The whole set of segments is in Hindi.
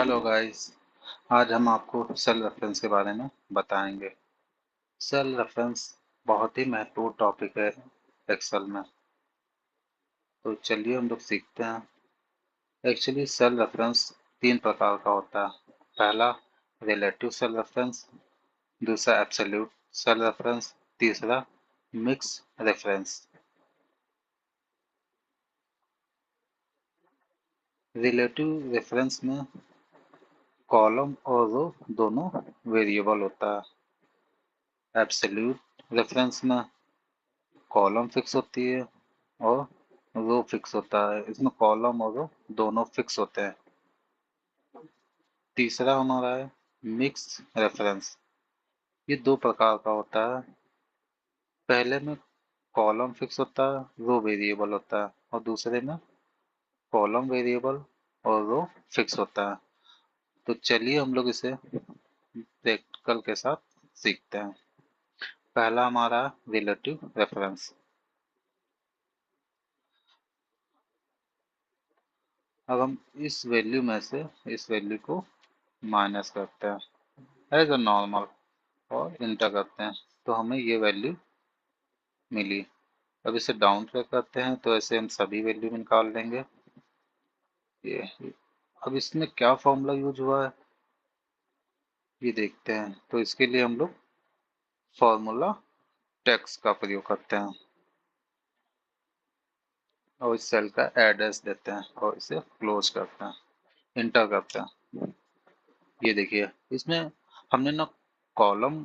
Hello guys. आज हम आपको सेल रेफरेंस के बारे में बताएंगे। सेल रेफरेंस बहुत ही महत्वपूर्ण टॉपिक है एक्सेल में। तो चलिए हम लोग सीखते हैं। एक्चुअली सेल रेफरेंस तीन प्रकार का होता है। पहला रिलेटिव सेल रेफरेंस, दूसरा एब्सोल्यूट सेल रेफरेंस, तीसरा मिक्स रेफरेंस। रिलेटिव रेफरेंस में कॉलम और रो दोनों वेरिएबल होता है। एब्सोल्यूट रेफरेंस में कॉलम फिक्स होती है और रो फिक्स होता है। इसमें कॉलम और रो दोनों फिक्स होते हैं। तीसरा हमारा है मिक्स रेफरेंस। ये दो प्रकार का होता है। पहले में कॉलम फिक्स होता है, रो वेरिएबल होता है, और दूसरे में कॉलम वेरिएबल और रो फिक्स होता है। तो चलिए हम लोग इसे प्रैक्टिकल के साथ सीखते हैं। पहला हमारा रिलेटिव रेफरेंस। अब हम इस वैल्यू में से इस वैल्यू को माइनस करते हैं एज अ नॉर्मल और इंटर करते हैं, तो हमें ये वैल्यू मिली। अब इसे डाउन ट्रैक करते हैं तो ऐसे हम सभी वैल्यू निकाल लेंगे। ये अब इसमें क्या फॉर्मूला यूज हुआ है ये देखते हैं। तो इसके लिए हम लोग फॉर्मूला टेक्स्ट का प्रयोग करते हैं और इस सेल का एड्रेस देते हैं और इसे क्लोज करते हैं, इंटर करते हैं। ये देखिए इसमें हमने ना कॉलम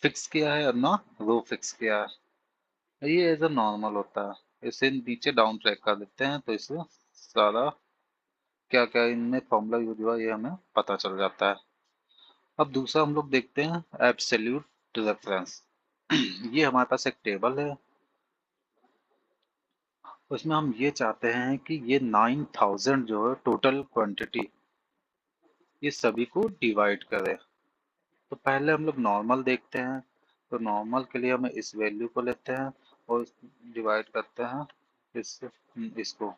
फिक्स किया है और ना रो फिक्स किया है। ये एज अ नॉर्मल होता है। इसे नीचे डाउन ट्रैक कर देते हैं तो इससे सारा क्या क्या इनमें फॉर्मूला यूज हुआ ये हमें पता चल जाता है। अब दूसरा हम लोग देखते हैं एब्सोल्यूट रेफरेंस। ये हमारे पास एक टेबल है। उसमें हम ये चाहते हैं कि ये 9000 जो है टोटल क्वांटिटी, ये सभी को डिवाइड करे। तो पहले हम लोग नॉर्मल देखते हैं। तो नॉर्मल के लिए हम इस वैल्यू को लेते हैं और डिवाइड करते हैं इसको,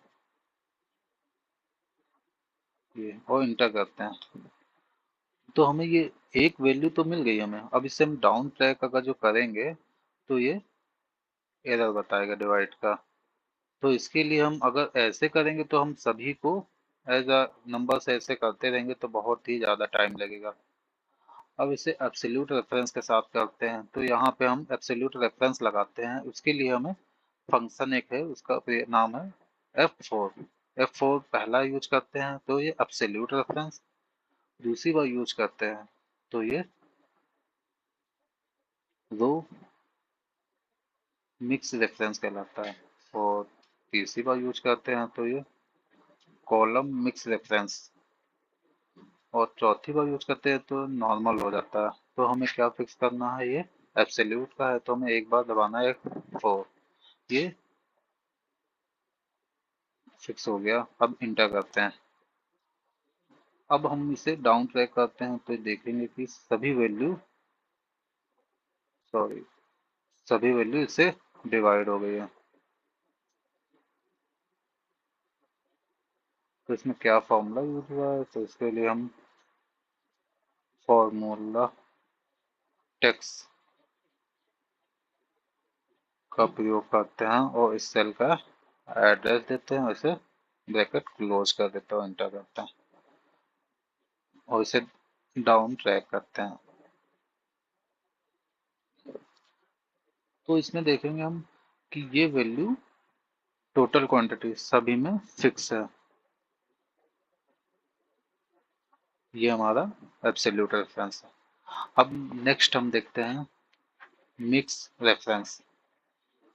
ये, और इंटर करते हैं। तो हमें ये एक वैल्यू तो मिल गई हमें। अब इसे हम डाउन ट्रैक अगर जो करेंगे तो ये एरर बताएगा डिवाइड का। तो इसके लिए हम अगर ऐसे करेंगे तो हम सभी को एज अ नंबर से ऐसे करते रहेंगे तो बहुत ही ज़्यादा टाइम लगेगा। अब इसे एब्सोल्यूट रेफरेंस के साथ करते हैं। तो यहाँ पे हम एब्सोल्यूट रेफरेंस लगाते हैं। उसके लिए हमें फंक्शन एक है, उसका नाम है F4। F4 पहला यूज करते हैं तो ये एब्सोल्यूट रेफरेंस, दूसरी बार यूज करते हैं तो ये रो मिक्स रेफरेंस कहलाता है, और तीसरी बार यूज करते हैं तो ये कॉलम मिक्स रेफरेंस, और चौथी बार यूज करते हैं तो नॉर्मल हो जाता है। तो हमें क्या फिक्स करना है, ये एब्सोल्यूट का है तो हमें एक बार दबाना है F4। ये फिक्स हो गया। अब इंटर करते हैं। अब हम इसे डाउन ट्रैक करते हैं तो देखेंगे कि सॉरी सभी वैल्यू इससे डिवाइड हो गई है। तो इसमें क्या फॉर्मूला यूज हुआ है, तो इसके लिए हम फॉर्मूला टेक्स्ट का प्रयोग करते हैं और इस सेल का एड्रेस देते हैं, इसे ब्रैकेट क्लोज कर देते हैं, एंटर करते हैं और इसे डाउन ट्रैक करते हैं। तो इसमें देखेंगे हम कि ये वैल्यू टोटल क्वांटिटी सभी में फिक्स है। ये हमारा एब्सोल्यूट रेफरेंस है। अब नेक्स्ट हम देखते हैं मिक्स रेफरेंस।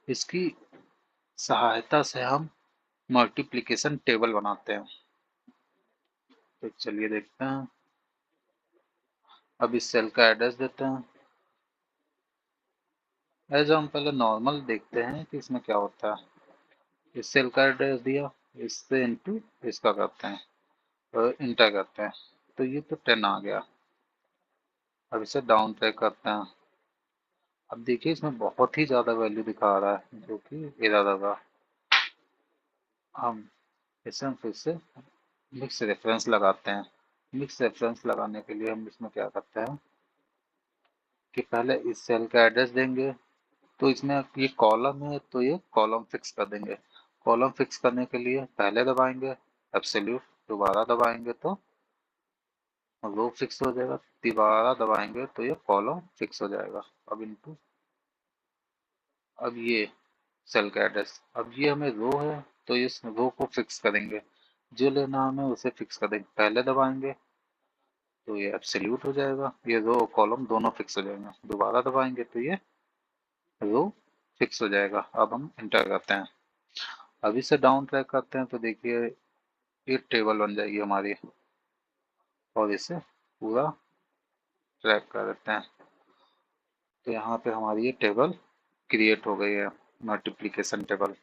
इसकी सहायता से हम मल्टीप्लिकेशन टेबल बनाते हैं। तो चलिए देखते हैं। अब इस सेल का एड्रेस देते हैं। एज हम पहले नॉर्मल देखते हैं कि इसमें क्या होता है। इस सेल का एड्रेस दिया, इससे इनटू इसका करते हैं और इंटर करते हैं तो ये तो 10 आ गया। अब इसे डाउन ट्रैक करते हैं। अब देखिए इसमें बहुत ही ज़्यादा वैल्यू दिखा रहा है जो कि एरर होगा। हम इसे फिर से मिक्स रेफरेंस लगाते हैं। मिक्स रेफरेंस लगाने के लिए हम इसमें क्या करते हैं कि पहले इस सेल का एड्रेस देंगे। तो इसमें ये कॉलम है तो ये कॉलम फिक्स कर देंगे। कॉलम फिक्स करने के लिए पहले दबाएंगे एब्सोल्यूट, दोबारा दबाएंगे तो रो फिक्स हो जाएगा, दोबारा दबाएंगे तो ये कॉलम फिक्स हो जाएगा। अब इनटू, अब ये सेल का एड्रेस, अब ये हमें रो है तो इस रो को फिक्स करेंगे, जो लेना हमें उसे फिक्स कर देंगे। पहले दबाएंगे तो ये एब्सोल्यूट हो जाएगा, ये रो और कॉलम दोनों फिक्स हो जाएंगे। दोबारा दबाएंगे तो ये रो फिक्स हो जाएगा। अब हम इंटर करते हैं, अब इसे डाउन ट्रैक करते हैं तो देखिए ये टेबल बन जाएगी हमारी, और इसे पूरा ट्रैक कर देते हैं तो यहाँ पे हमारी ये टेबल क्रिएट हो गई है, मल्टीप्लिकेशन टेबल।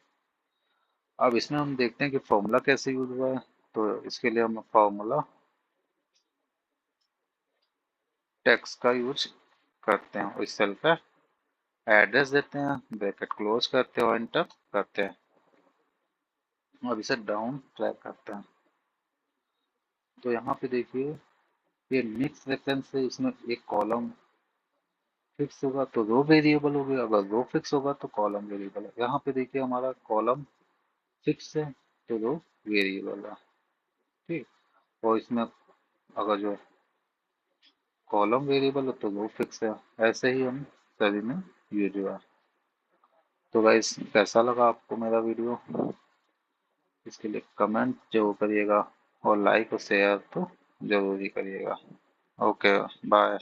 अब इसमें हम देखते हैं कि फॉर्मूला कैसे यूज हुआ है। तो इसके लिए हम फॉर्मूला टेक्स्ट का यूज करते हैं, इस सेल का एड्रेस देते हैं, ब्रैकेट क्लोज करते हैं और एंटर करते हैं। अब इसे डाउन ट्रैक करते हैं तो यहाँ पे देखिए ये मिक्स रेफरेंस से इसमें एक कॉलम फिक्स होगा तो रो वेरिएबल हो गया, अगर रो फिक्स होगा तो कॉलम वेरिएबल है। यहाँ पे देखिए हमारा कॉलम फिक्स है तो रो वेरिएबल है। ठीक, और इसमें अगर जो कॉलम वेरिएबल है तो रो फिक्स है। ऐसे ही हम सभी में यूज हुआ। तो गाइस कैसा लगा आपको मेरा वीडियो, इसके लिए कमेंट जरूर करिएगा और लाइक और शेयर तो जरूर ही करिएगा। Okay, bye.